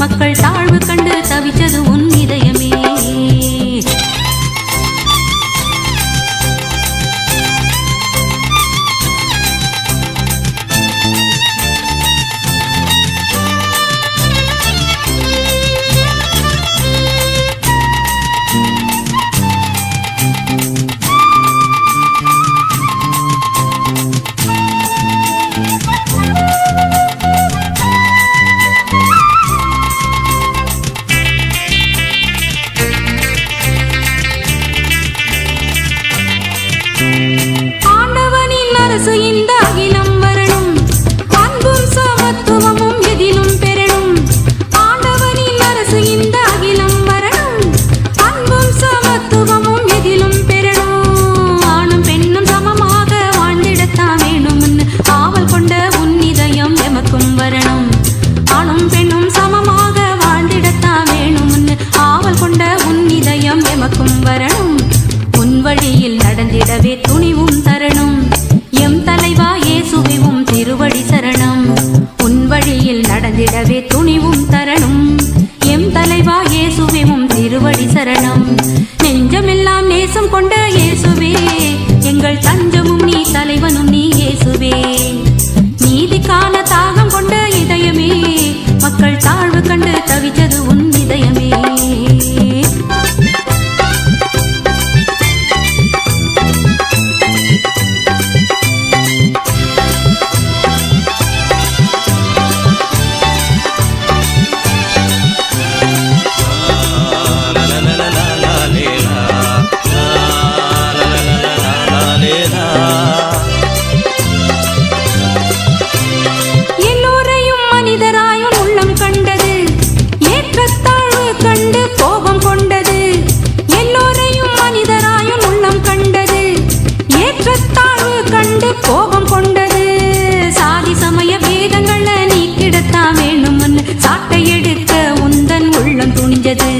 மக்கள் தாழ்வு கண்டு தவிச்சது உன் இதயமே. இந்த அகிலம் வரணும், அன்பும் சமத்துவமும் எதிலும் பெறணும். ஆண்டவனின் அரசு இந்த அகிலம் வரணும், அன்பும் சமத்துவமும் எதிலும் பெறணும். ஆணும் பெண்ணும் சமமாக வாழ்ந்திடத்தான் வேணும்னு ஆவல் கொண்ட உன் இதயம் எமக்கும் வரணும். ஆணும் பெண்ணும் சமமாக வாழ்ந்திடத்தான் வேணும்னு ஆவல் கொண்ட உன் இதயம் எமக்கும் வரணும். உன் வழியில் நடந்திடவே துணிவும் தரணும். எம் தலைவா இயேசுவும் திருவடி சரணம். உன் வழியில் நடந்திடவே துணிவும் தரணும். எம் தலைவா இயேசுவும் திருவடி சரணம். நெஞ்சமெல்லாம் நேசம் கொண்ட இயேசுவே, எங்கள் தஞ்சமும் நீ தலைவனும் நீ இயேசுவே. நீதிக்கான தாகம் கொண்ட இதயமே, மக்கள் தாழ்வு கண்டு தவிச்சது உன் இதயமே. எல்லோரையும் மனிதராயும் உள்ளம் கண்டது, ஏற்றத்தாழ்வு கண்டு கோபம் கொண்டது. எல்லோரையும் மனிதராயும் உள்ளம் கண்டது, ஏற்றத்தாழ்வு கண்டு கோபம் கொண்டது. சாதி சமய பேதங்கள நீ கிடத்தான் வேணும்னு சாட்டை எடுக்க உந்தன் உள்ளம் துணிஞ்சது.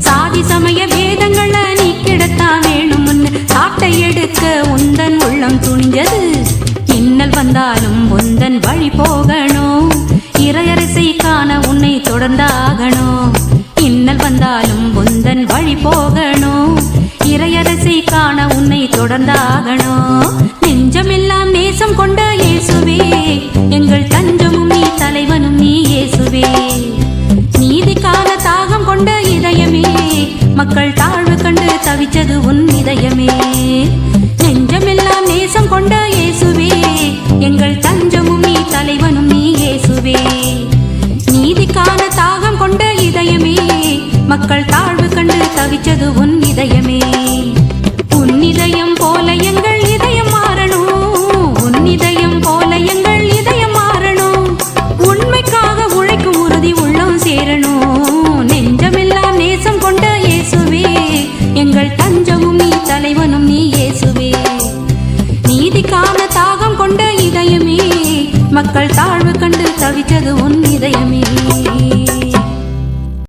சாதி சமய பேதங்கள நீ கிடத்தான் வேணும்னு சாட்டை எடுக்க உந்தன் உள்ளம் துணிஞ்சது. இன்னல் வந்தாலும் உந்தன் வழி போகணும், இறையரசை காண உன்னை தொடர்ந்தாகணும். இன்னல் வந்தாலும் உந்தன் வழி போகணும், இறையரசை காண உன்னை தொடர்ந்தாகணும். நெஞ்சமெல்லாம் நேசம் கொண்ட இயேசுவே, எங்கள் தஞ்சமும் நீ தலைவனும் நீ இயேசுவே. நீதிக்கான தாகம் கொண்ட இதயமே, மக்கள் தாழ்வு கண்டு தவிச்சது உன் இதயமே. நெஞ்சமெல்லாம் நேசம் கொண்ட இயேசுவே, எங்கள் தஞ்சமும் நீ தலைவனும் நீ இயேசுவே. நீதிக்கான தாகம் கொண்ட இதயமே, மக்கள் தாழ்வு கண்டு தவிச்சது உன்